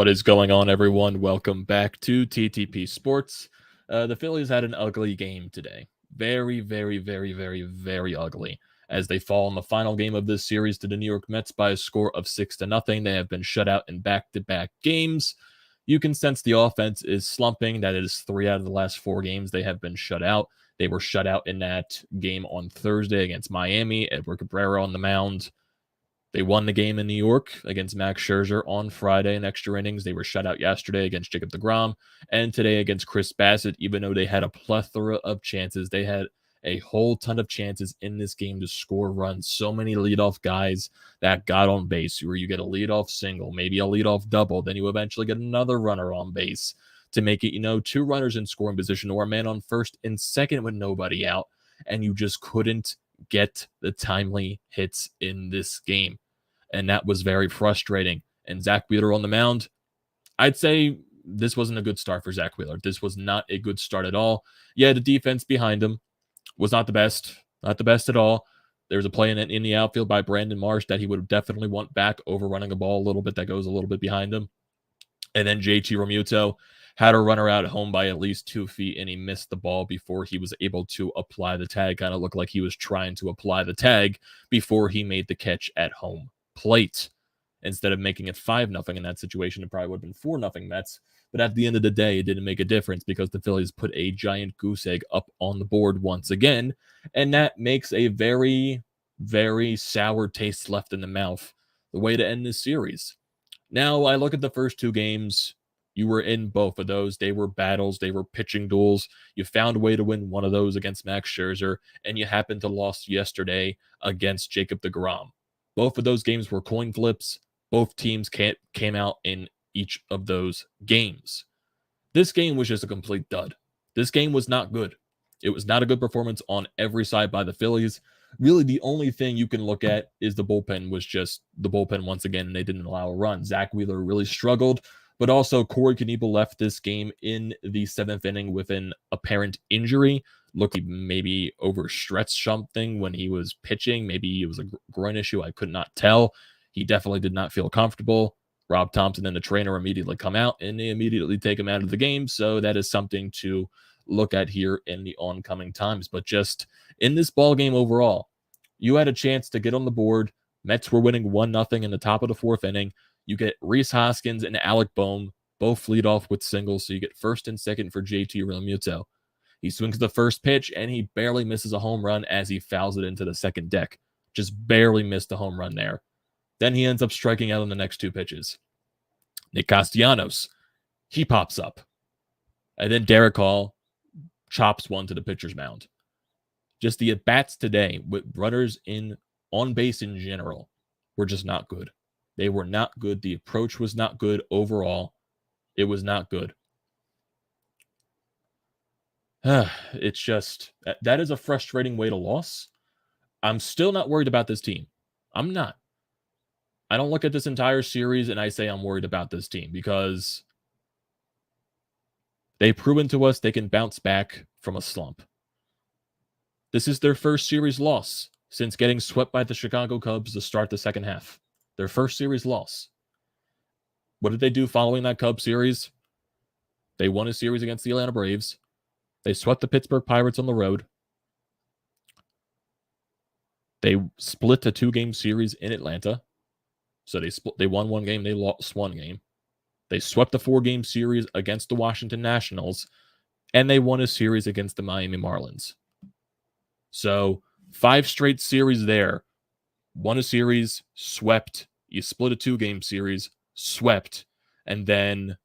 What is going on, everyone? Welcome back to TTP Sports. The Phillies had an ugly game today. Very, very, very, very, very ugly. As they fall in the final game of this series to the New York Mets by a score of 6-0. They have been shut out in back-to-back games. You can sense the offense is slumping. That is 3 out of the last 4 games they have been shut out. They were shut out in that game on Thursday against Miami. Edward Cabrera on the mound. They won the game in New York against Max Scherzer on Friday in extra innings. They were shut out yesterday against Jacob deGrom and today against Chris Bassett, even though they had a plethora of chances. They had a whole ton of chances in this game to score runs. So many leadoff guys that got on base, where you get a leadoff single, maybe a leadoff double, then you eventually get another runner on base to make it, 2 runners in scoring position or a man on first and second with nobody out, and you just couldn't get the timely hits in this game. And that was very frustrating. And Zack Wheeler on the mound, I'd say this wasn't a good start for Zack Wheeler. This was not a good start at all. Yeah, the defense behind him was not the best. Not the best at all. There was a play in the outfield by Brandon Marsh that he would definitely want back, overrunning a ball a little bit that goes a little bit behind him. And then JT Realmuto had a runner out at home by at least 2 feet, and he missed the ball before he was able to apply the tag. Kind of looked like he was trying to apply the tag before he made the catch at home plate. Instead of making it 5-0 in that situation, it probably would have been 4-0 Mets. But at the end of the day, it didn't make a difference because the Phillies put a giant goose egg up on the board once again. And that makes a very, very sour taste left in the mouth, the way to end this series. Now, I look at the first 2 games. You were in both of those. They were battles. They were pitching duels. You found a way to win one of those against Max Scherzer, and you happened to lose yesterday against Jacob deGrom. Both of those games were coin flips. Both teams came out in each of those games. This game was just a complete dud. This game was not good. It was not a good performance on every side by the Phillies. Really, the only thing you can look at is the bullpen was just the bullpen once again, and they didn't allow a run. Zack Wheeler really struggled, but also Corey Knebel left this game in the 7th inning with an apparent injury. Looked like maybe overstretched something when he was pitching. Maybe it was a groin issue. I could not tell. He definitely did not feel comfortable. Rob Thompson and the trainer immediately come out, and they immediately take him out of the game. So that is something to look at here in the oncoming times. But just in this ball game overall, you had a chance to get on the board. Mets were winning 1-0 in the top of the 4th inning. You get Rhys Hoskins and Alec Bohm both lead off with singles, so you get first and second for JT Realmuto. He swings the first pitch, and he barely misses a home run as he fouls it into the second deck. Just barely missed a home run there. Then he ends up striking out on the next 2 pitches. Nick Castellanos, he pops up. And then Derek Hall chops one to the pitcher's mound. Just the at-bats today with runners on base in general were just not good. They were not good. The approach was not good overall. It was not good. It's just, that is a frustrating way to lose. I'm still not worried about this team. I'm not. I don't look at this entire series and I say I'm worried about this team because they've proven to us they can bounce back from a slump. This is their first series loss since getting swept by the Chicago Cubs to start the second half. Their first series loss. What did they do following that Cubs series? They won a series against the Atlanta Braves. They swept the Pittsburgh Pirates on the road. They split a 2-game series in Atlanta. So they won 1 game, they lost 1 game. They swept a 4-game series against the Washington Nationals, and they won a series against the Miami Marlins. So 5 straight series there. Won a series, swept. You split a 2-game series, swept, and then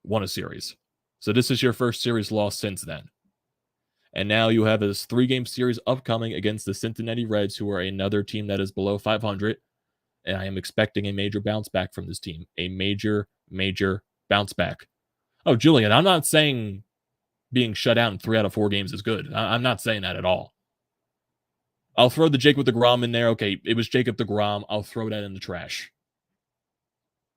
won a series. So this is your first series loss since then. And now you have this 3-game series upcoming against the Cincinnati Reds, who are another team that is below 500. And I am expecting a major bounce back from this team. A major, major bounce back. Oh, Julian, I'm not saying being shut out in 3 out of 4 games is good. I'm not saying that at all. I'll throw the Jacob deGrom in there. Okay, it was Jacob deGrom. I'll throw that in the trash.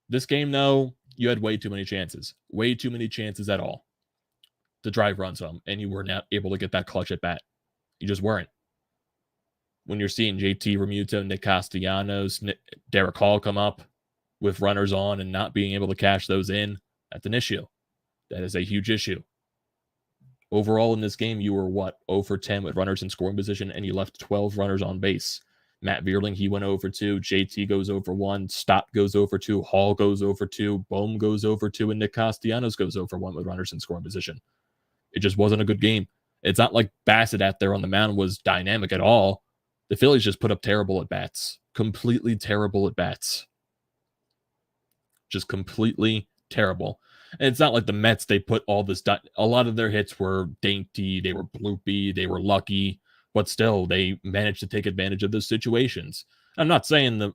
This game, though, you had way too many chances. Way too many chances at all to drive runs home, and you were not able to get that clutch at bat. You just weren't. When you're seeing JT Realmuto, Nick Castellanos, Derek Hall come up, with runners on and not being able to cash those in, that's an issue. That is a huge issue. Overall in this game, you were 0 for 10 with runners in scoring position, and you left 12 runners on base. Matt Vierling, he went 0 for 2. JT goes 0 for 1. Stott goes 0 for 2. Hall goes 0 for 2. Bohm goes 0 for 2. And Nick Castellanos goes 0 for 1 with runners in scoring position. It just wasn't a good game. It's not like Bassett out there on the mound was dynamic at all. The Phillies just put up terrible at bats. Completely terrible at bats. Just completely terrible. And it's not like the Mets, they put all this, a lot of their hits were dainty, they were bloopy, they were lucky, but still, they managed to take advantage of those situations. I'm not saying the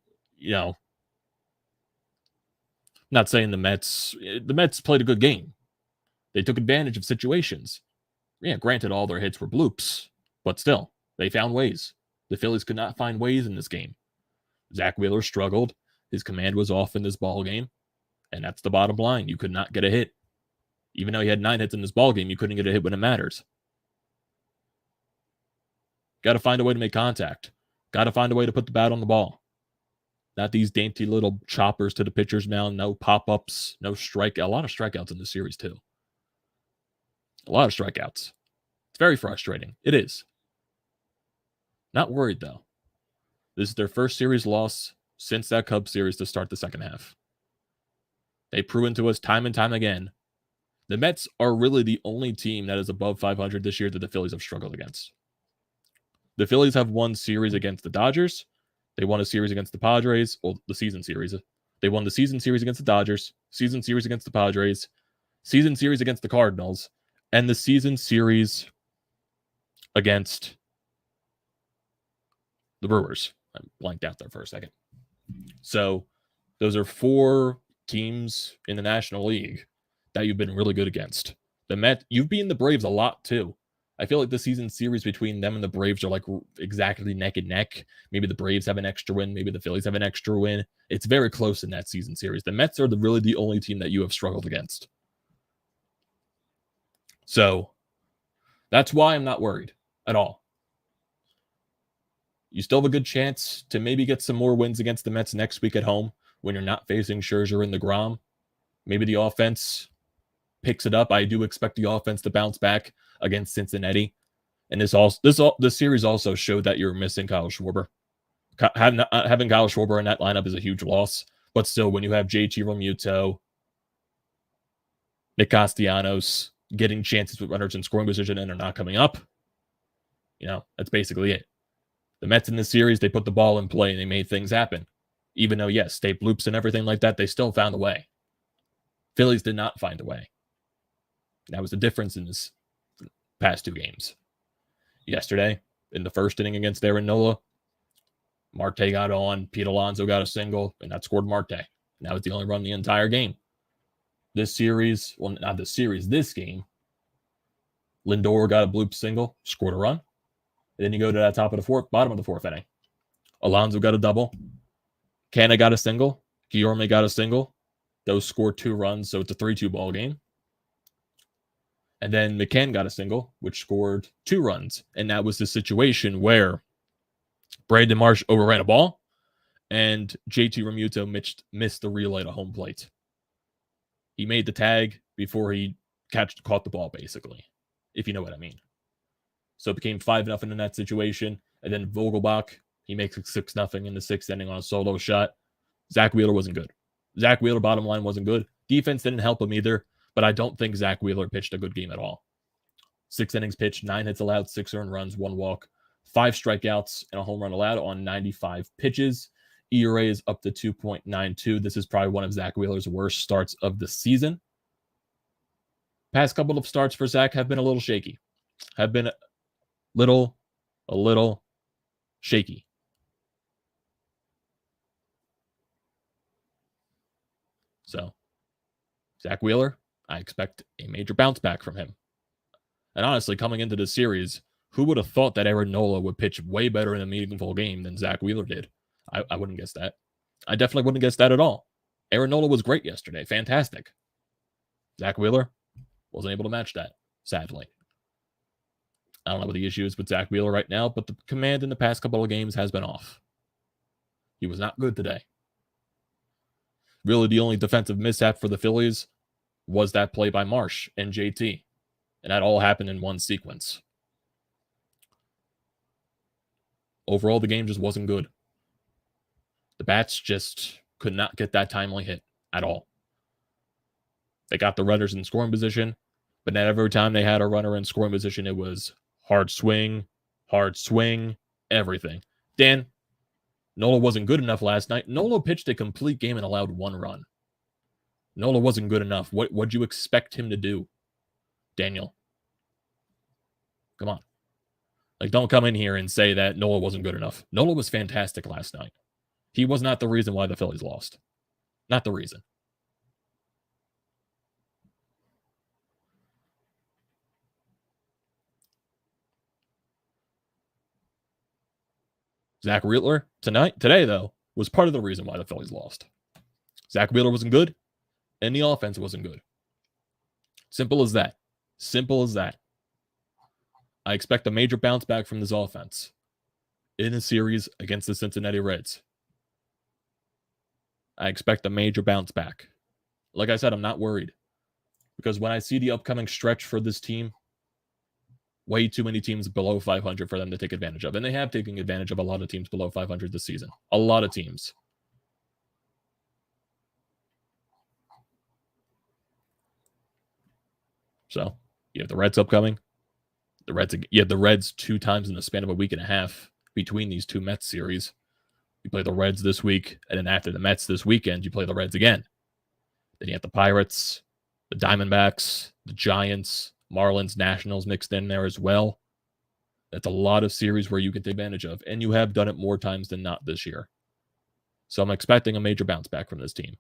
Mets played a good game. They took advantage of situations. Yeah, granted, all their hits were bloops, but still, they found ways. The Phillies could not find ways in this game. Zack Wheeler struggled. His command was off in this ball game. And that's the bottom line. You could not get a hit. Even though he had 9 hits in this ball game, you couldn't get a hit when it matters. Got to find a way to make contact. Got to find a way to put the bat on the ball. Not these dainty little choppers to the pitcher's mound. No pop-ups. No strike. A lot of strikeouts in this series, too. A lot of strikeouts. It's very frustrating. It is. Not worried, though. This is their first series loss since that Cubs series to start the second half. They've proven to us time and time again. The Mets are really the only team that is above 500 this year that the Phillies have struggled against. The Phillies have won series against the Dodgers. They won a series against the Padres. Well, the season series. They won the season series against the Dodgers, season series against the Padres, season series against the Cardinals, and the season series against the Brewers. I blanked out there for a second. So those are 4 teams in the National League that you've been really good against. The Mets, you've beaten the Braves a lot too. I feel like the season series between them and the Braves are like exactly neck and neck. Maybe the Braves have an extra win. Maybe the Phillies have an extra win. It's very close in that season series. The Mets are really the only team that you have struggled against. So that's why I'm not worried at all. You still have a good chance to maybe get some more wins against the Mets next week at home when you're not facing Scherzer and DeGrom. Maybe the offense picks it up. I do expect the offense to bounce back against Cincinnati. And this series also showed that you're missing Kyle Schwarber. Having Kyle Schwarber in that lineup is a huge loss. But still, when you have JT Realmuto, Nick Castellanos getting chances with runners in scoring position and they're not coming up, that's basically it. The Mets in this series, they put the ball in play and they made things happen. Even though, yes, they bloops and everything like that, they still found a way. Phillies did not find a way. That was the difference in this past 2 games. Yesterday, in the first inning against Nola, Marte got on, Pete Alonso got a single, and that scored Marte. And that was the only run the entire game. This series, well, not this series, this game, Lindor got a bloop single, scored a run. And then you go to that bottom of the 4th inning. Alonso got a double. Canna got a single. Guillorme got a single. Those scored 2 runs, so it's a 3-2 ball game. And then McCann got a single, which scored 2 runs. And that was the situation where Brandon Marsh overran a ball, and JT Realmuto missed the relay to home plate. He made the tag before he caught the ball, basically, if you know what I mean. So it became 5-0 in that situation. And then Vogelbach, he makes it 6-0 in the 6th inning on a solo shot. Zack Wheeler wasn't good. Zack Wheeler, bottom line, wasn't good. Defense didn't help him either, but I don't think Zack Wheeler pitched a good game at all. 6 innings pitched, 9 hits allowed, 6 earned runs, 1 walk, 5 strikeouts, and a home run allowed on 95 pitches. ERA is up to 2.92. This is probably one of Zack Wheeler's worst starts of the season. Past couple of starts for Zack have been a little shaky. Have been a little shaky. So, Zack Wheeler, I expect a major bounce back from him. And honestly, coming into this series, who would have thought that Aaron Nola would pitch way better in a meaningful game than Zack Wheeler did? I wouldn't guess that. I definitely wouldn't guess that at all. Aaron Nola was great yesterday. Fantastic. Zack Wheeler wasn't able to match that, sadly. I don't know what the issue is with Zack Wheeler right now, but the command in the past couple of games has been off. He was not good today. Really, the only defensive mishap for the Phillies was that play by Marsh and JT. And that all happened in one sequence. Overall, the game just wasn't good. The bats just could not get that timely hit at all. They got the runners in scoring position, but not every time they had a runner in scoring position, it was hard swing, everything. Dan, Nola wasn't good enough last night. Nola pitched a complete game and allowed 1 run. Nola wasn't good enough. What'd you expect him to do, Daniel? Come on. Like, don't come in here and say that Nola wasn't good enough. Nola was fantastic last night. He was not the reason why the Phillies lost. Not the reason. Zack Wheeler today, though, was part of the reason why the Phillies lost. Zack Wheeler wasn't good, and the offense wasn't good. Simple as that. Simple as that. I expect a major bounce back from this offense in a series against the Cincinnati Reds. I expect a major bounce back. Like I said, I'm not worried. Because when I see the upcoming stretch for this team, way too many teams below 500 for them to take advantage of. And they have taken advantage of a lot of teams below 500 this season. A lot of teams. So, you have the Reds upcoming. You have the Reds 2 times in the span of a week and a half between these 2 Mets series. You play the Reds this week, and then after the Mets this weekend, you play the Reds again. Then you have the Pirates, the Diamondbacks, the Giants, Marlins, Nationals mixed in there as well. That's a lot of series where you can take advantage of, and you have done it more times than not this year. So I'm expecting a major bounce back from this team.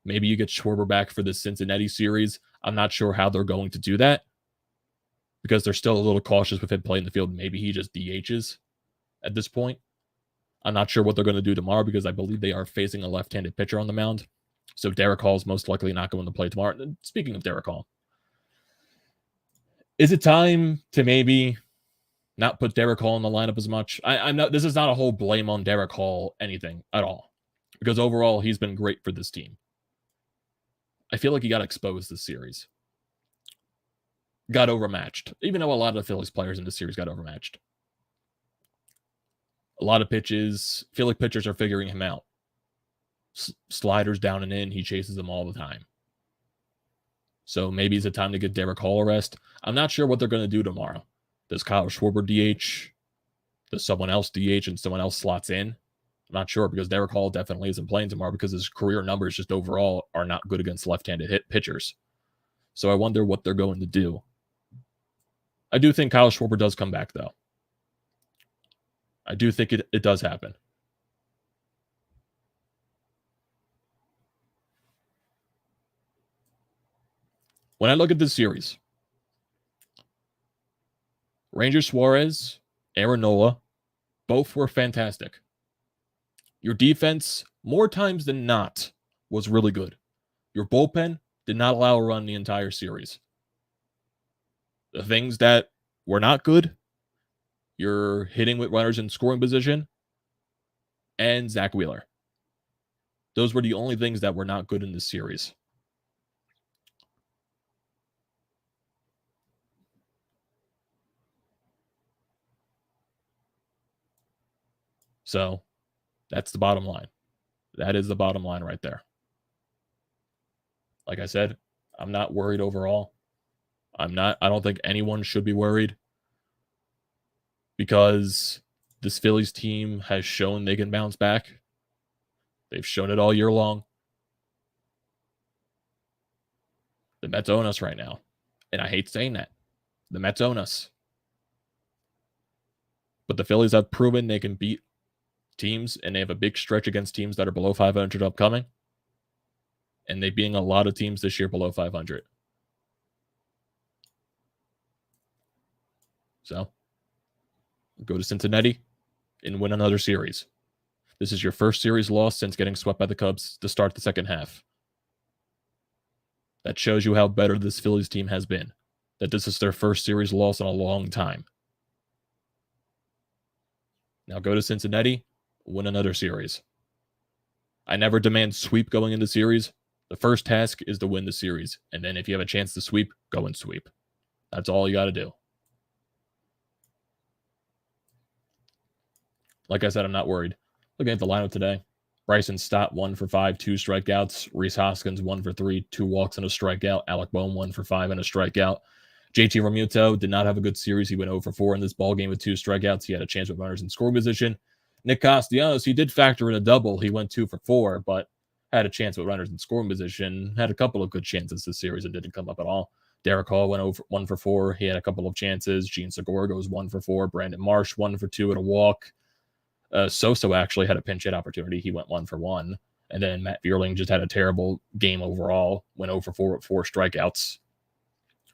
Maybe you get Schwarber back for this Cincinnati series. I'm not sure how they're going to do that because they're still a little cautious with him playing the field. Maybe he just DHs at this point. I'm not sure what they're going to do tomorrow because I believe they are facing a left-handed pitcher on the mound. So Derek Hall is most likely not going to play tomorrow. And speaking of Derek Hall, is it time to maybe not put Derek Hall in the lineup as much? I'm not. This is not a whole blame on Derek Hall anything at all, because overall he's been great for this team. I feel like he got exposed this series, got overmatched, even though a lot of the Phillies players in this series got overmatched. A lot of pitches, I feel like pitchers are figuring him out. Sliders down and in, he chases them all the time. So maybe it's a time to get Derek Hall a rest. I'm not sure what they're going to do tomorrow. Does Kyle Schwarber DH? Does someone else DH and someone else slots in? I'm not sure because Derek Hall definitely isn't playing tomorrow because his career numbers just overall are not good against left-handed hit pitchers. So I wonder what they're going to do. I do think Kyle Schwarber does come back, though. I do think it does happen. When I look at this series, Ranger Suarez, Aaron Nola, both were fantastic. Your defense, more times than not, was really good. Your bullpen did not allow a run the entire series. The things that were not good, you're hitting with runners in scoring position, and Zack Wheeler. Those were the only things that were not good in this series. So, that's the bottom line. That is the bottom line right there. Like I said, I'm not worried overall. I don't think anyone should be worried because this Phillies team has shown they can bounce back. They've shown it all year long. The Mets own us right now. And I hate saying that. The Mets own us. But the Phillies have proven they can beat teams, and they have a big stretch against teams that are below 500 upcoming. And they're beating a lot of teams this year below 500. So, go to Cincinnati and win another series. This is your first series loss since getting swept by the Cubs to start the second half. That shows you how better this Phillies team has been. That this is their first series loss in a long time. Now go to Cincinnati, win another series. I never demand sweep going into series. The first task is to win the series. And then if you have a chance to sweep, go and sweep. That's all you got to do. Like I said, I'm not worried. Looking at the lineup today, Bryson Stott 1 for 5, 2 strikeouts. Rhys Hoskins 1 for 3, 2 walks and a strikeout. Alec Boehm 1 for 5 and a strikeout. JT Realmuto did not have a good series. He went 0 for 4 in this ball game with 2 strikeouts. He had a chance with runners in scoring position. Nick Castellanos, he did factor in a double. He went 2 for 4, but had a chance with runners in scoring position. Had a couple of good chances this series and didn't come up at all. Derek Hall went over 1 for 4. He had a couple of chances. Gene Segura goes 1 for 4. Brandon Marsh 1 for 2 at a walk. Soso actually had a pinch hit opportunity. He went 1 for 1. And then Matt Vierling just had a terrible game overall. Went 0 for 4 with 4 strikeouts.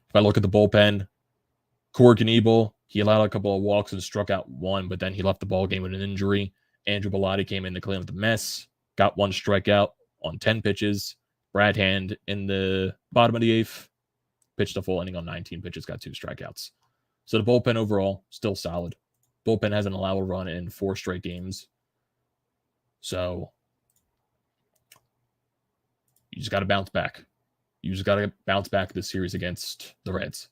If I look at the bullpen, Corey Knebel, he allowed a couple of walks and struck out 1, but then he left the ball game with an injury. Andrew Bellotti came in to clean up the mess. Got 1 strikeout on 10 pitches. Brad Hand in the bottom of the 8th pitched a full inning on 19 pitches, got 2 strikeouts. So the bullpen overall, still solid. Bullpen hasn't allowed a run in 4 straight games. So you just got to bounce back. You just got to bounce back this series against the Reds.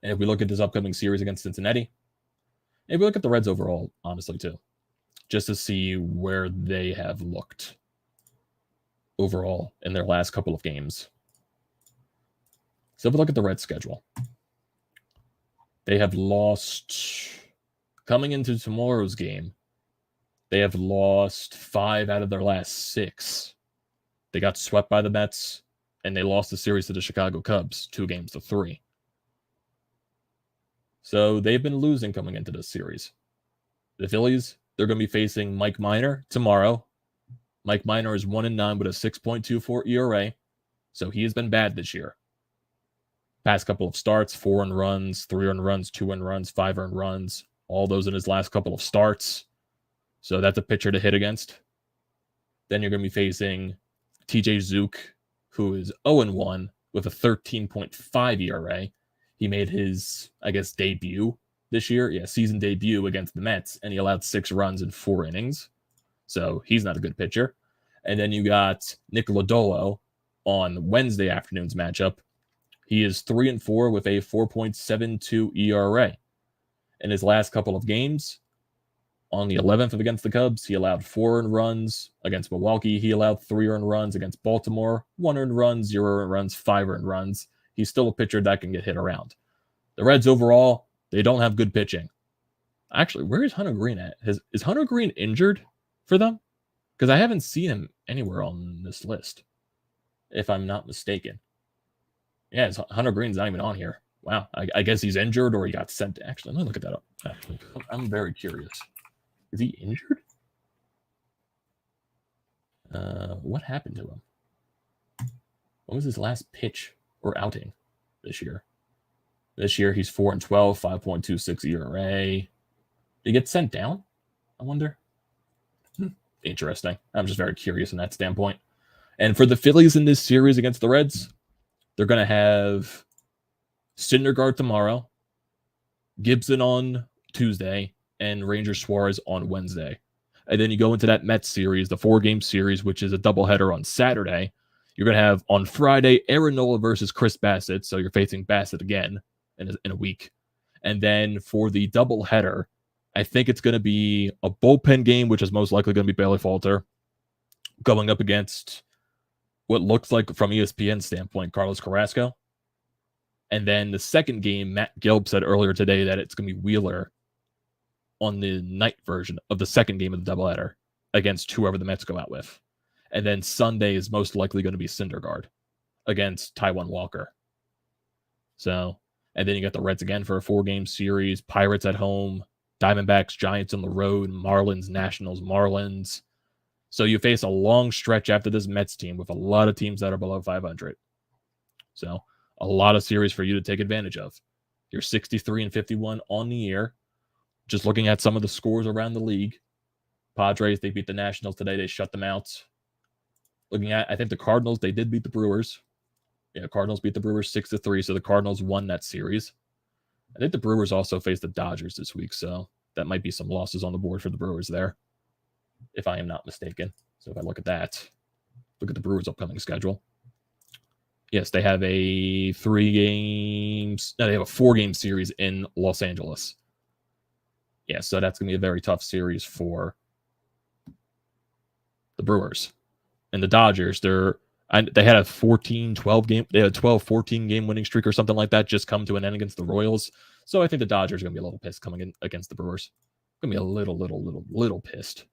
And if we look at this upcoming series against Cincinnati, if we look at the Reds overall, honestly, too, just to see where they have looked overall in their last couple of games. So if we look at the Reds schedule, they have lost, coming into tomorrow's game, they have lost 5 out of their last 6. They got swept by the Mets, and they lost the series to the Chicago Cubs, 2-3. So they've been losing coming into this series. The Phillies, they're going to be facing Mike Minor tomorrow. Mike Minor is 1-9 with a 6.24 ERA, so he has been bad this year. Past couple of starts, 4 earned runs, 3 earned runs, 2 earned runs, 5 earned runs, all those in his last couple of starts. So that's a pitcher to hit against. Then you're going to be facing TJ Zook, who is 0-1 with a 13.5 ERA. He made his, debut this year. Yeah, season debut against the Mets, and he allowed 6 runs in 4 innings. So he's not a good pitcher. And then you got Nick Lodolo on Wednesday afternoon's matchup. He is 3-4 with a 4.72 ERA. In his last couple of games, on the 11th against the Cubs, he allowed 4 earned runs. Against Milwaukee, he allowed 3 earned runs. Against Baltimore, 1 earned run, 0 earned runs, 5 earned runs. He's still a pitcher that can get hit around. The Reds overall, they don't have good pitching. Actually, where is Hunter Green at? Is Hunter Green injured for them? Because I haven't seen him anywhere on this list, if I'm not mistaken. Yeah, Hunter Green's not even on here. Wow, I guess he's injured or he got sent. Actually, let me look at that up. Actually, I'm very curious. Is he injured? What happened to him? What was his last pitch or outing this year? This year, he's 4-12, 5.26 ERA. Did he get sent down? I wonder. Interesting. I'm just very curious in that standpoint. And for the Phillies in this series against the Reds, they're going to have Syndergaard tomorrow, Gibson on Tuesday, and Ranger Suarez on Wednesday. And then you go into that Mets series, the 4-game series, which is a doubleheader on Saturday. You're going to have on Friday, Aaron Nola versus Chris Bassett. So you're facing Bassett again in a week. And then for the doubleheader, I think it's going to be a bullpen game, which is most likely going to be Bailey Falter, going up against what looks like, from ESPN's standpoint, Carlos Carrasco. And then the second game, Matt Gilb said earlier today that it's going to be Wheeler on the night version of the second game of the doubleheader against whoever the Mets go out with. And then Sunday is most likely going to be Syndergaard against Taijuan Walker. So, and then you got the Reds again for a 4-game series, Pirates at home, Diamondbacks, Giants on the road, Marlins, Nationals, Marlins. So you face a long stretch after this Mets team with a lot of teams that are below 500. So a lot of series for you to take advantage of. You're 63-51 on the year. Just looking at some of the scores around the league. Padres, they beat the Nationals today. They shut them out. Looking at, I think the Cardinals, they did beat the Brewers. Yeah, Cardinals beat the Brewers 6-3, so the Cardinals won that series. I think the Brewers also faced the Dodgers this week, so that might be some losses on the board for the Brewers there, if I am not mistaken. So if I look at that, look at the Brewers' upcoming schedule. Yes, they have a 4-game series in Los Angeles. Yeah, so that's going to be a very tough series for the Brewers. And the Dodgers, they had a 12 game, they had a 12-14 game winning streak or something like that just come to an end against the Royals. So I think the Dodgers are going to be a little pissed coming in against the Brewers. Going to be a little pissed.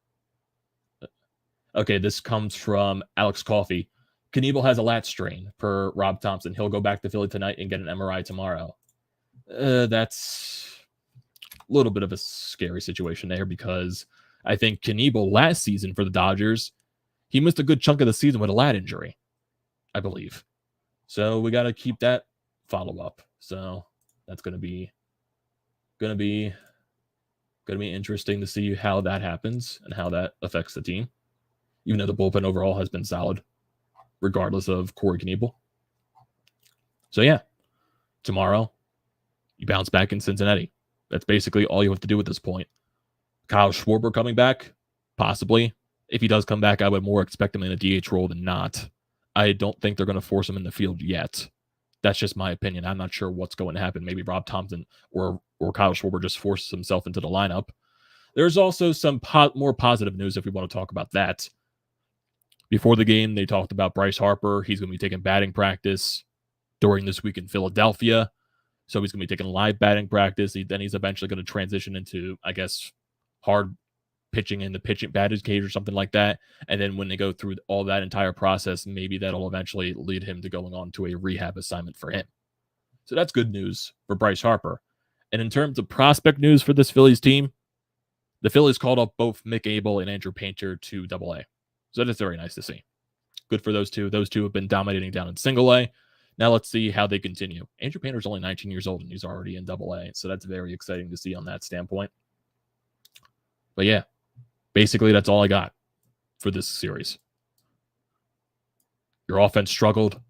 Okay, this comes from Alex Coffey. Knievel has a lat strain per Rob Thompson. He'll go back to Philly tonight and get an MRI tomorrow. That's a little bit of a scary situation there because I think Knievel last season for the Dodgers, he missed a good chunk of the season with a lat injury, I believe. So we got to keep that follow-up. So that's going to be interesting to see how that happens and how that affects the team. Even though the bullpen overall has been solid, regardless of Corey Knievel. So yeah, tomorrow you bounce back in Cincinnati. That's basically all you have to do at this point. Kyle Schwarber coming back, possibly. If he does come back, I would more expect him in a DH role than not. I don't think they're going to force him in the field yet. That's just my opinion. I'm not sure what's going to happen. Maybe Rob Thompson or Kyle Schwarber just forces himself into the lineup. There's also some more positive news if we want to talk about that. Before the game, they talked about Bryce Harper. He's going to be taking batting practice during this week in Philadelphia. So he's going to be taking live batting practice. Then he's eventually going to transition into, I guess, hard pitching in the batter's cage or something like that. And then when they go through all that entire process, maybe that'll eventually lead him to going on to a rehab assignment for him. So that's good news for Bryce Harper. And in terms of prospect news for this Phillies team, the Phillies called up both Mick Abel and Andrew Painter to AA. So that's very nice to see. Good for those two. Those two have been dominating down in single A. Now let's see how they continue. Andrew Painter's only 19 years old and he's already in AA. So that's very exciting to see on that standpoint. But yeah, basically that's all I got for this series. Your offense struggled.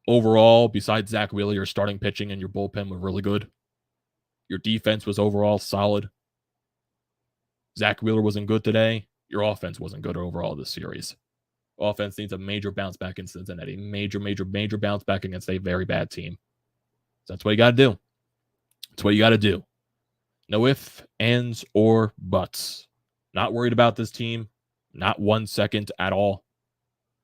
Overall, besides Zack Wheeler, your starting pitching and your bullpen were really good. Your defense was overall solid. Zack Wheeler wasn't good today. Your offense wasn't good overall this series. Offense needs a major bounce back in Cincinnati. Major bounce back against a very bad team. So that's what you got to do. That's what you got to do. No ifs, ands, or buts. Not worried about this team. Not 1 second at all.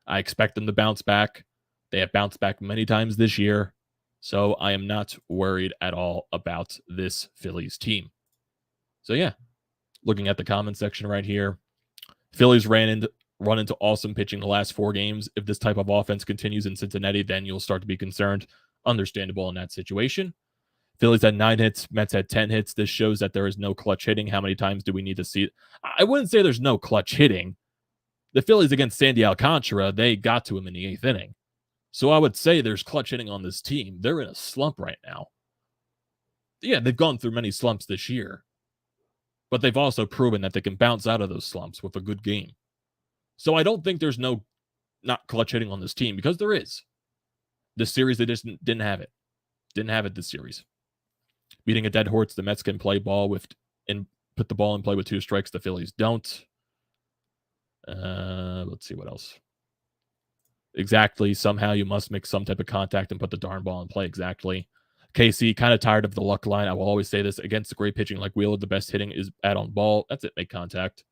I expect them to bounce back. They have bounced back many times this year. So I am not worried at all about this Phillies team. So yeah, looking at the comment section right here, Phillies run into awesome pitching the last 4 games. If this type of offense continues in Cincinnati, then you'll start to be concerned. Understandable in that situation. Phillies had 9 hits. Mets had 10 hits. This shows that there is no clutch hitting. How many times do we need to see it? I wouldn't say there's no clutch hitting. The Phillies against Sandy Alcantara, they got to him in the 8th inning. So I would say there's clutch hitting on this team. They're in a slump right now. Yeah, they've gone through many slumps this year. But they've also proven that they can bounce out of those slumps with a good game. So I don't think there's not clutch hitting on this team because there is. This series, they just didn't have it. Didn't have it this series. Beating a dead horse, the Mets can play ball and put the ball in play with 2 strikes. The Phillies don't. Let's see what else. Exactly. Somehow you must make some type of contact and put the darn ball in play. Exactly. KC, kind of tired of the luck line. I will always say this. Against the great pitching like Wheeler, the best hitting is at on ball. That's it. Make contact.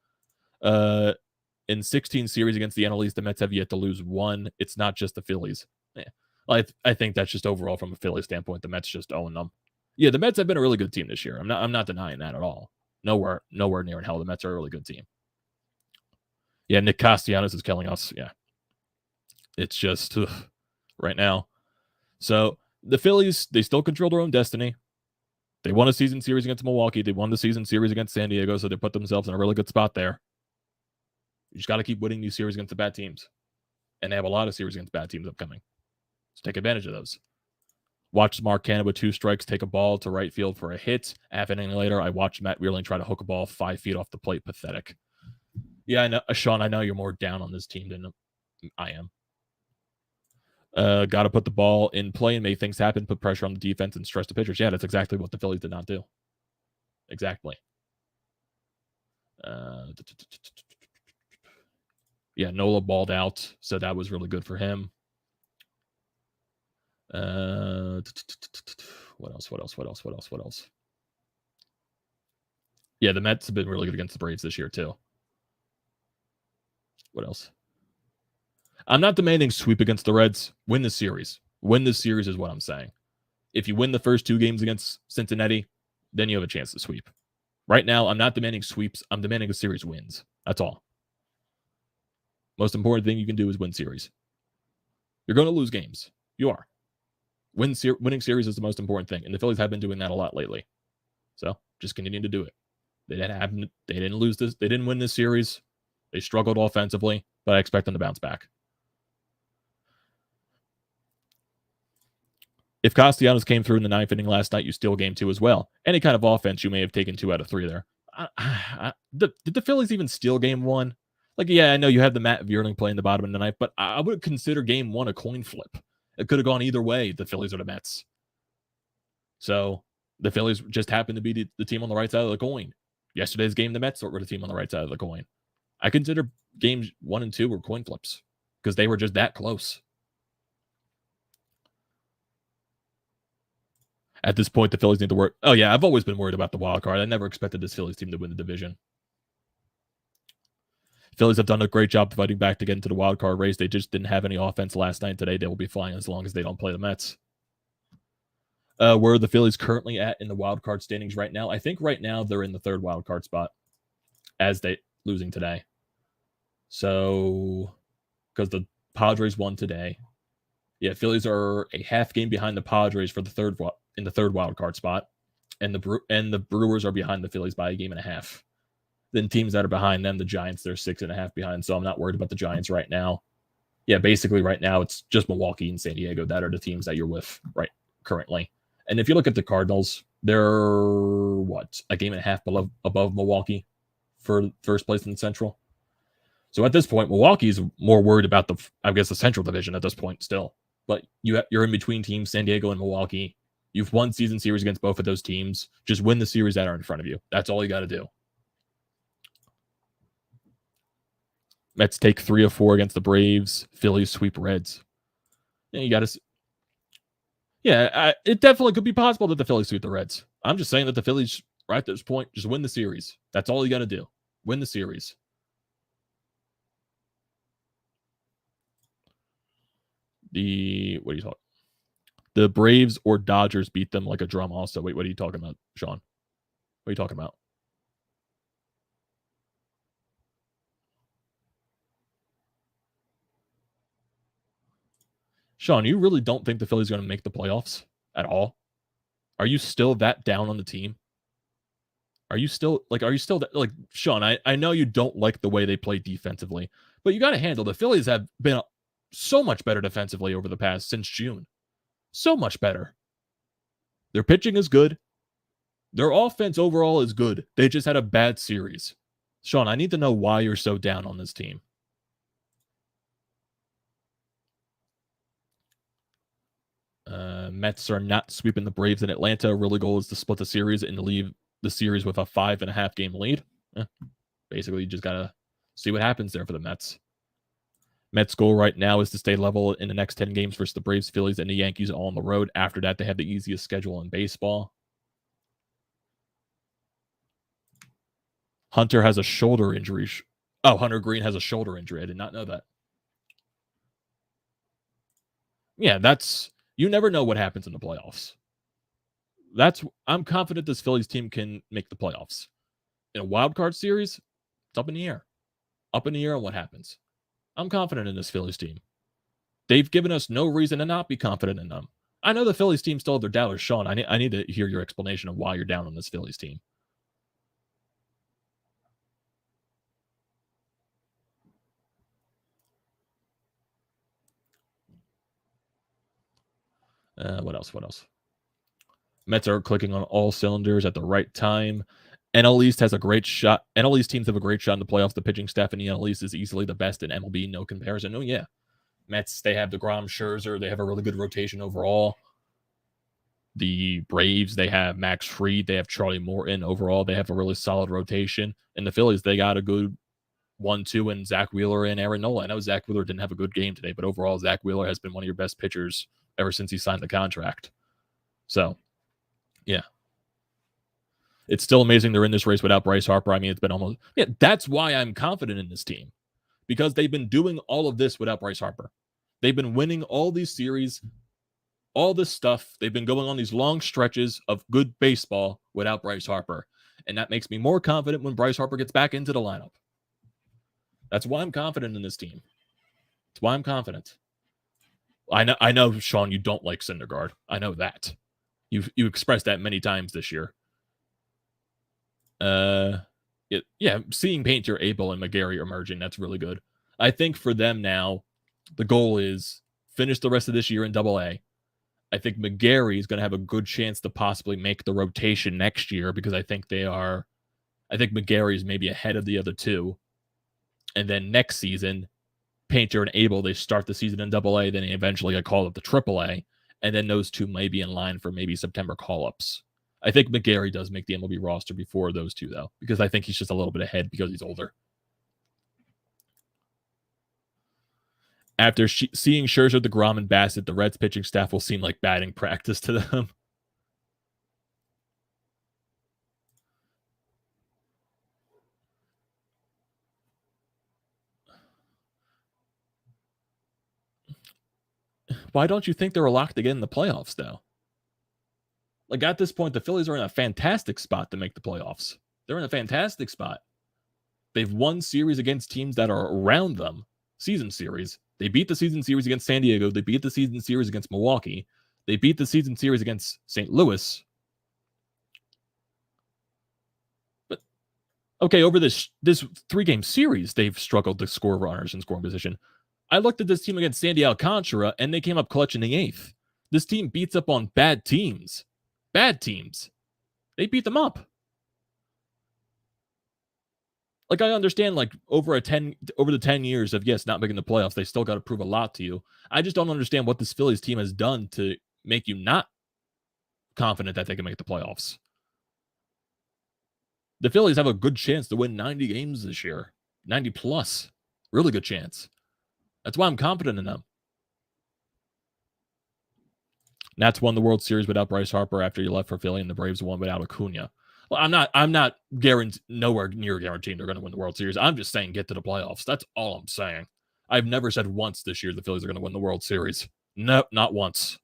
In 16 series against the NL East, the Mets have yet to lose 1. It's not just the Phillies. Yeah. I think that's just overall from a Phillies standpoint. The Mets just own them. Yeah, the Mets have been a really good team this year. I'm not denying that at all. Nowhere near in hell. The Mets are a really good team. Yeah, Nick Castellanos is killing us. Yeah. It's just right now. So the Phillies, they still control their own destiny. They won a season series against Milwaukee. They won the season series against San Diego, so they put themselves in a really good spot there. You just got to keep winning these series against the bad teams. And they have a lot of series against bad teams upcoming. So take advantage of those. Watched Mark Cannon with 2 strikes take a ball to right field for a hit. Half an inning later, I watched Matt Wheeling try to hook a ball 5 feet off the plate. Pathetic. Yeah, I know, Sean, I know you're more down on this team than I am. Got to put the ball in play and make things happen, put pressure on the defense and stress the pitchers. Yeah, that's exactly what the Phillies did not do. Exactly. Yeah, Nola balled out, so that was really good for him. What else? Yeah, the Mets have been really good against the Braves this year, too. What else? I'm not demanding sweep against the Reds. Win the series. Win the series is what I'm saying. If you win the first 2 games against Cincinnati, then you have a chance to sweep. Right now, I'm not demanding sweeps. I'm demanding a series wins. That's all. Most important thing you can do is win series. You're going to lose games. You are. Winning series is the most important thing, and the Phillies have been doing that a lot lately. So just continue to do it. They didn't lose this. They didn't win this series. They struggled offensively, but I expect them to bounce back. If Castellanos came through in the 9th inning last night, you steal game 2 as well. Any kind of offense, you may have taken 2 out of 3 there. Did the Phillies even steal game 1? Like, yeah, I know you have the Matt Vierling play in the bottom of the 9th, but I would consider game 1 a coin flip. It could have gone either way, the Phillies or the Mets. So the Phillies just happened to be the team on the right side of the coin. Yesterday's game, the Mets were the team on the right side of the coin. I consider games 1 and 2 were coin flips because they were just that close. At this point, the Phillies need to work. Oh, yeah, I've always been worried about the wild card. I never expected this Phillies team to win the division. Phillies have done a great job fighting back to get into the wild card race. They just didn't have any offense last night. Today, they will be flying as long as they don't play the Mets. Where are the Phillies currently at in the wild card standings right now? I think right now they're in the 3rd wild card spot as they losing today. So, because the Padres won today. Yeah, Phillies are a half game behind the Padres for the 3rd wild card spot, and the Brewers are behind the Phillies by a game and a half. Then teams that are behind them, the Giants, they're 6.5 behind. So I'm not worried about the Giants right now. Yeah, basically right now it's just Milwaukee and San Diego that are the teams that you're with right currently. And if you look at the Cardinals, they're a game and a half above Milwaukee for first place in the Central. So at this point, Milwaukee's more worried about the Central Division at this point still. But you're in between teams, San Diego and Milwaukee. You've won season series against both of those teams. Just win the series that are in front of you. That's all you got to do. Mets take 3 of 4 against the Braves. Phillies sweep Reds. Yeah, you got to. Yeah, it definitely could be possible that the Phillies sweep the Reds. I'm just saying that the Phillies, right at this point, just win the series. That's all you got to do. Win the series. What are you talking? The Braves or Dodgers beat them like a drum also. Wait, what are you talking about, Sean? What are you talking about? Sean, you really don't think the Phillies are going to make the playoffs at all? Are you still that down on the team? Are you still like Sean, I know you don't like the way they play defensively, but you got to handle the Phillies have been so much better defensively over the past since June. So much better. Their pitching is good. Their offense overall is good. They just had a bad series. Sean, I need to know why you're so down on this team. Mets are not sweeping the Braves in Atlanta. Really goal is to split the series and to leave the series with a 5.5 game lead. Basically, you just got to see what happens there for the Mets. Mets' goal right now is to stay level in the next 10 games versus the Braves, Phillies, and the Yankees all on the road. After that, they have the easiest schedule in baseball. Hunter has a shoulder injury. Hunter Green has a shoulder injury. I did not know that. Yeah, you never know what happens in the playoffs. I'm confident this Phillies team can make the playoffs. In a wild card series, it's up in the air. Up in the air on what happens. I'm confident in this Phillies team. They've given us no reason to not be confident in them. I know the Phillies team still have their doubters. Sean, I need to hear your explanation of why you're down on this Phillies team. What else? Mets are clicking on all cylinders at the right time. NL East has a great shot. NL East teams have a great shot in the playoffs. The pitching staff in the NL East is easily the best in MLB. No comparison. Oh, yeah. Mets, they have DeGrom, Scherzer. They have a really good rotation overall. The Braves, they have Max Fried. They have Charlie Morton. Overall, they have a really solid rotation. And the Phillies, they got a good 1-2 and Zack Wheeler and Aaron Nola. I know Zack Wheeler didn't have a good game today, but overall, Zack Wheeler has been one of your best pitchers ever since he signed the contract. So, yeah. It's still amazing they're in this race without Bryce Harper. I mean, it's been almost... Yeah, that's why I'm confident in this team. Because they've been doing all of this without Bryce Harper. They've been winning all these series, all this stuff. They've been going on these long stretches of good baseball without Bryce Harper. And that makes me more confident when Bryce Harper gets back into the lineup. That's why I'm confident in this team. That's why I'm confident. I know, Sean, you don't like Syndergaard. I know that. You expressed that many times this year. Seeing Painter, Abel, and McGarry emerging, that's really good. I think for them now, the goal is finish the rest of this year in Double-A. I think McGarry is going to have a good chance to possibly make the rotation next year because I think McGarry is maybe ahead of the other two. And then next season, Painter and Abel, they start the season in Double-A, then they eventually get called up to Triple-A, and then those two may be in line for maybe September call-ups. I think McGarry does make the MLB roster before those two, though, because I think he's just a little bit ahead because he's older. After seeing Scherzer, DeGrom, and Bassett, the Reds pitching staff will seem like batting practice to them. Why don't you think they're locked to get in the playoffs, though? Like, at this point, the Phillies are in a fantastic spot to make the playoffs. They're in a fantastic spot. They've won series against teams that are around them. Season series. They beat the season series against San Diego. They beat the season series against Milwaukee. They beat the season series against St. Louis. But, okay, over this 3-game series, they've struggled to score runners in scoring position. I looked at this team against Sandy Alcantara, and they came up clutch in the 8th. This team beats up on bad teams. Bad teams. They beat them up. Like, I understand, like, over the 10 years of, yes, not making the playoffs, they still got to prove a lot to you. I just don't understand what this Phillies team has done to make you not confident that they can make the playoffs. The Phillies have a good chance to win 90 games this year. 90 plus. Really good chance. That's why I'm confident in them. Nats won the World Series without Bryce Harper after he left for Philly, and the Braves won without Acuna. Well, I'm not nowhere near guaranteeing they're going to win the World Series. I'm just saying get to the playoffs. That's all I'm saying. I've never said once this year the Phillies are going to win the World Series. No, not once.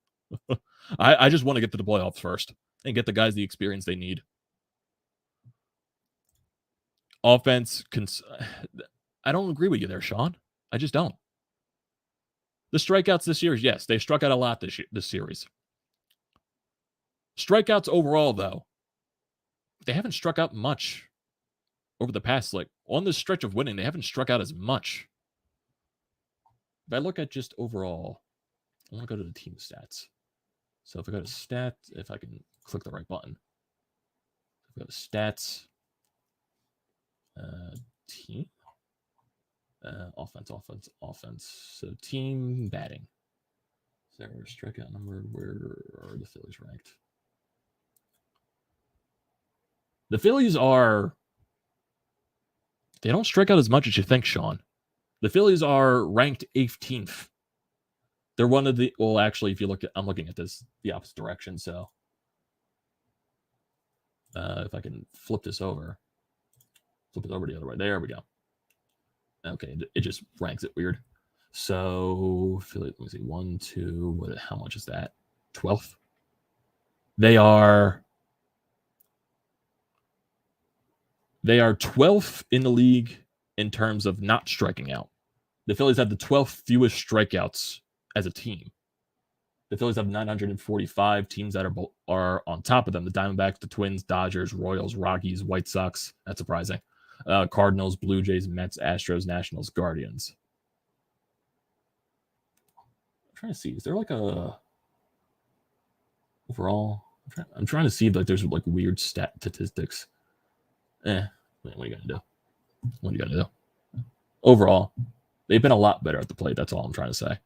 I just want to get to the playoffs first and get the guys the experience they need. Offense, I don't agree with you there, Sean. I just don't. The strikeouts this year, yes, they struck out a lot this series. Strikeouts overall, though, they haven't struck out much over the past, like, on this stretch of winning, they haven't struck out as much. If I look at just overall, I want to go to the team stats. So if I go to stats, if I can click the right button. If I go to stats, team, offense. So team batting. Is there a strikeout number? Where are the Phillies ranked? The Phillies they don't strike out as much as you think, Sean. The Phillies are ranked 18th. They're one of the, well, actually, if you look at, I'm looking at this the opposite direction, so if I can flip this over the other way. There we go. Okay, it just ranks it weird. So, Philly, let me see, 1, 2, how much is that? 12th? They are 12th in the league in terms of not striking out. The Phillies have the 12th fewest strikeouts as a team. The Phillies have 945 teams that are on top of them. The Diamondbacks, the Twins, Dodgers, Royals, Rockies, White Sox. That's surprising. Cardinals, Blue Jays, Mets, Astros, Nationals, Guardians. I'm trying to see. Is there like a overall? I'm trying to see if like there's like weird statistics. What are you gonna do? Overall, they've been a lot better at the plate. That's all I'm trying to say.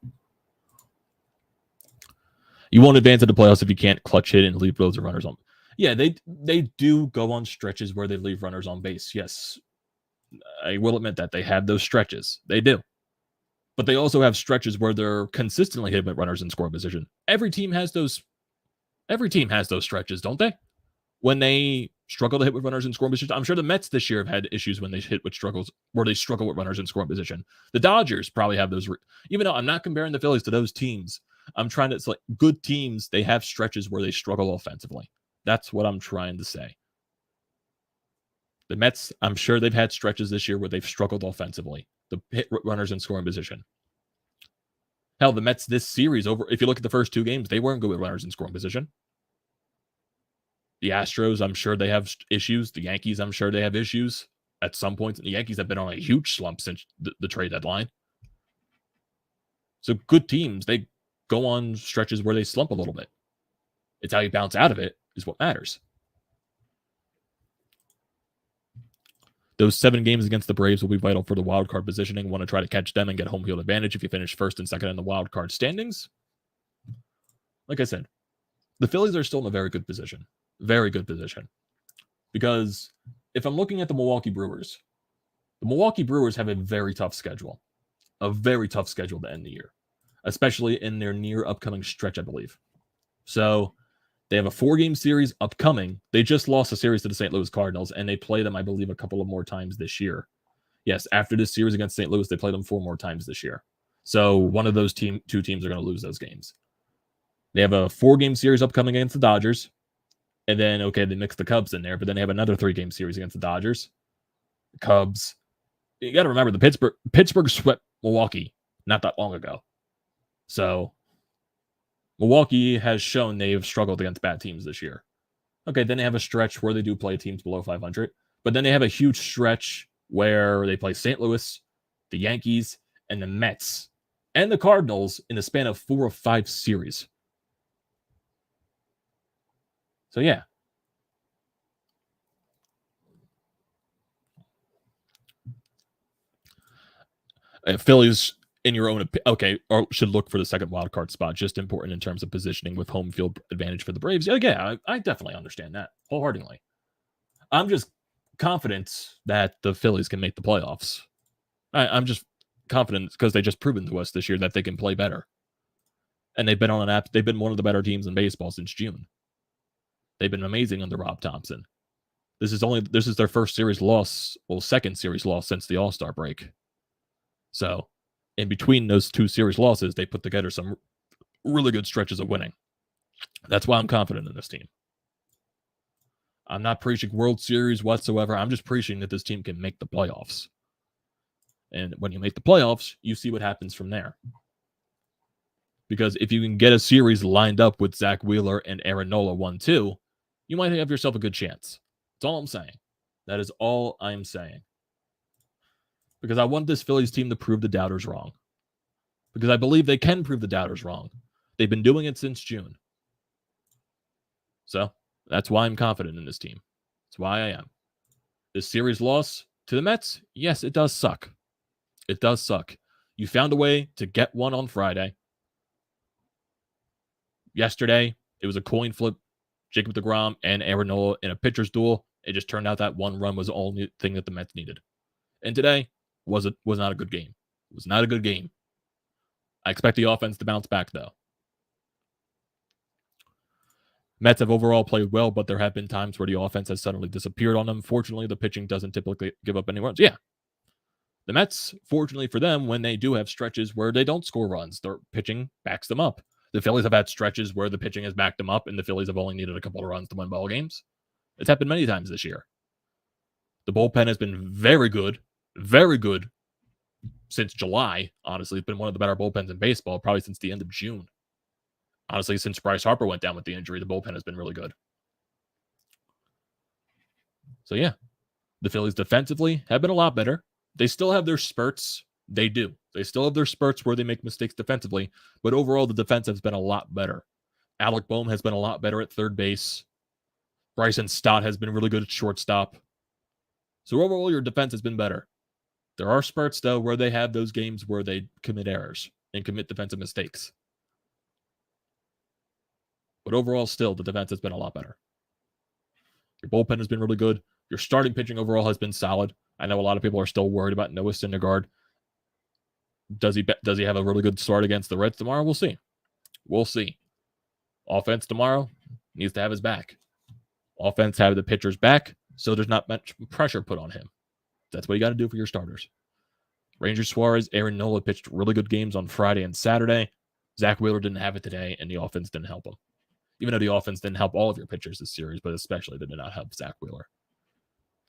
You won't advance to the playoffs if you can't clutch hit and leave loads of runners on. Yeah, they do go on stretches where they leave runners on base. Yes, I will admit that they have those stretches. They do. But they also have stretches where they're consistently hitting with runners in scoring position. Every team has those stretches, don't they? When they struggle to hit with runners in scoring position. I'm sure the Mets this year have had issues when they hit with struggles where they struggle with runners in scoring position. The Dodgers probably have those. Even though I'm not comparing the Phillies to those teams, I'm trying to. It's like good teams. They have stretches where they struggle offensively. That's what I'm trying to say. The Mets, I'm sure they've had stretches this year where they've struggled offensively. The hit runners in scoring position. Hell, the Mets this series if you look at the first two games, they weren't good with runners in scoring position. The Astros, I'm sure they have issues. The Yankees, I'm sure they have issues at some points. The Yankees have been on a huge slump since the trade deadline. So good teams, they go on stretches where they slump a little bit. It's how you bounce out of it is what matters. Those 7 games against the Braves will be vital for the wild card positioning. Want to try to catch them and get home field advantage if you finish first and second in the wild card standings. Like I said, the Phillies are still in a very good position. Very good position. Because if I'm looking at the Milwaukee Brewers have a very tough schedule. A very tough schedule to end the year. Especially in their near upcoming stretch, I believe. So they have a 4-game series upcoming. They just lost a series to the St. Louis Cardinals, and they play them, I believe, a couple of more times this year. Yes, after this series against St. Louis, they play them 4 more times this year. So one of those two teams are going to lose those games. They have a 4-game series upcoming against the Dodgers. And then, okay, they mix the Cubs in there, but then they have another 3-game series against the Dodgers. Cubs. You got to remember, the Pittsburgh swept Milwaukee not that long ago. So Milwaukee has shown they've struggled against bad teams this year. Okay, then they have a stretch where they do play teams below 500, but then they have a huge stretch where they play St. Louis, the Yankees, and the Mets, and the Cardinals in the span of 4 or 5 series. So yeah. Phillies, in your own opinion, should look for the second wild card spot. Just important in terms of positioning with home field advantage for the Braves. Yeah, I definitely understand that wholeheartedly. I'm just confident that the Phillies can make the playoffs. I'm just confident because they just proven to us this year that they can play better. And they've been they've been one of the better teams in baseball since June. They've been amazing under Rob Thompson. This is their first series loss, second series loss since the All-Star break. So, in between those 2 series losses, they put together some really good stretches of winning. That's why I'm confident in this team. I'm not preaching World Series whatsoever. I'm just preaching that this team can make the playoffs. And when you make the playoffs, you see what happens from there. Because if you can get a series lined up with Zack Wheeler and Aaron Nola 1-2, you might have yourself a good chance. That's all I'm saying. That is all I'm saying. Because I want this Phillies team to prove the doubters wrong. Because I believe they can prove the doubters wrong. They've been doing it since June. So, that's why I'm confident in this team. That's why I am. This series loss to the Mets, yes, it does suck. It does suck. You found a way to get one on Friday. Yesterday, it was a coin flip. Jacob deGrom and Aaron Nola in a pitcher's duel. It just turned out that one run was the only thing that the Mets needed. And today was not a good game. It was not a good game. I expect the offense to bounce back, though. Mets have overall played well, but there have been times where the offense has suddenly disappeared on them. Fortunately, the pitching doesn't typically give up any runs. Yeah. The Mets, fortunately for them, when they do have stretches where they don't score runs, their pitching backs them up. The Phillies have had stretches where the pitching has backed them up, and the Phillies have only needed a couple of runs to win ball games. It's happened many times this year. The bullpen has been very good since July. Honestly, it's been one of the better bullpens in baseball, probably since the end of June. Honestly, since Bryce Harper went down with the injury, the bullpen has been really good. So yeah, the Phillies defensively have been a lot better. They still have their spurts. They do. They still have their spurts where they make mistakes defensively, but overall the defense has been a lot better. Alec Boehm has been a lot better at third base. Bryson Stott has been really good at shortstop. So overall, your defense has been better. There are spurts, though, where they have those games where they commit errors and commit defensive mistakes. But overall, still, the defense has been a lot better. Your bullpen has been really good. Your starting pitching overall has been solid. I know a lot of people are still worried about Noah Syndergaard. Does he have a really good start against the Reds tomorrow? We'll see. We'll see. Offense tomorrow needs to have his back. Offense have the pitcher's back, so there's not much pressure put on him. That's what you got to do for your starters. Ranger Suarez, Aaron Nola pitched really good games on Friday and Saturday. Zack Wheeler didn't have it today, and the offense didn't help him. Even though the offense didn't help all of your pitchers this series, but especially they did not help Zack Wheeler.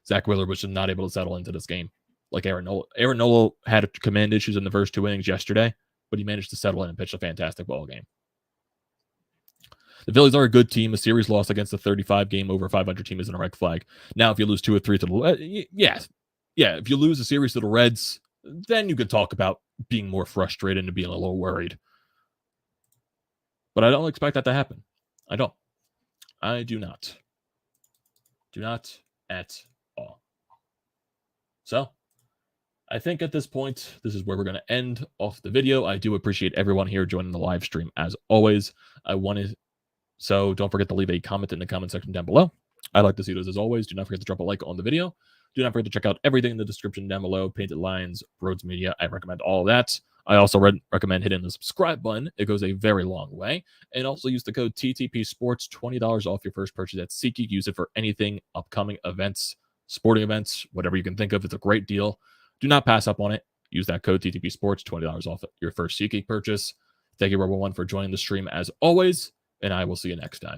Zack Wheeler was just not able to settle into this game like Aaron Nola. Aaron Nola had command issues in the first 2 innings yesterday, but he managed to settle in and pitch a fantastic ball game. The Phillies are a good team. A series loss against a 35-game over 500 team isn't a red flag. Now, if you lose 2 or 3 to the if you lose a series to the Reds, then you could talk about being more frustrated and being a little worried. But I don't expect that to happen. I don't. I do not. Do not at all. So, I think at this point, this is where we're going to end off the video. I do appreciate everyone here joining the live stream as always. So don't forget to leave a comment in the comment section down below. I'd like to see those as always. Do not forget to drop a like on the video. Do not forget to check out everything in the description down below. Painted Lines, BrodesMedia. I recommend all of that. I also recommend hitting the subscribe button. It goes a very long way. And also use the code TTPSPORTS, $20 off your first purchase at SEATGEEK. Use it for anything, upcoming events, sporting events, whatever you can think of. It's a great deal. Do not pass up on it. Use that code TTPSPORTS, $20 off your first SEATGEEK purchase. Thank you, everyone, for joining the stream as always, and I will see you next time.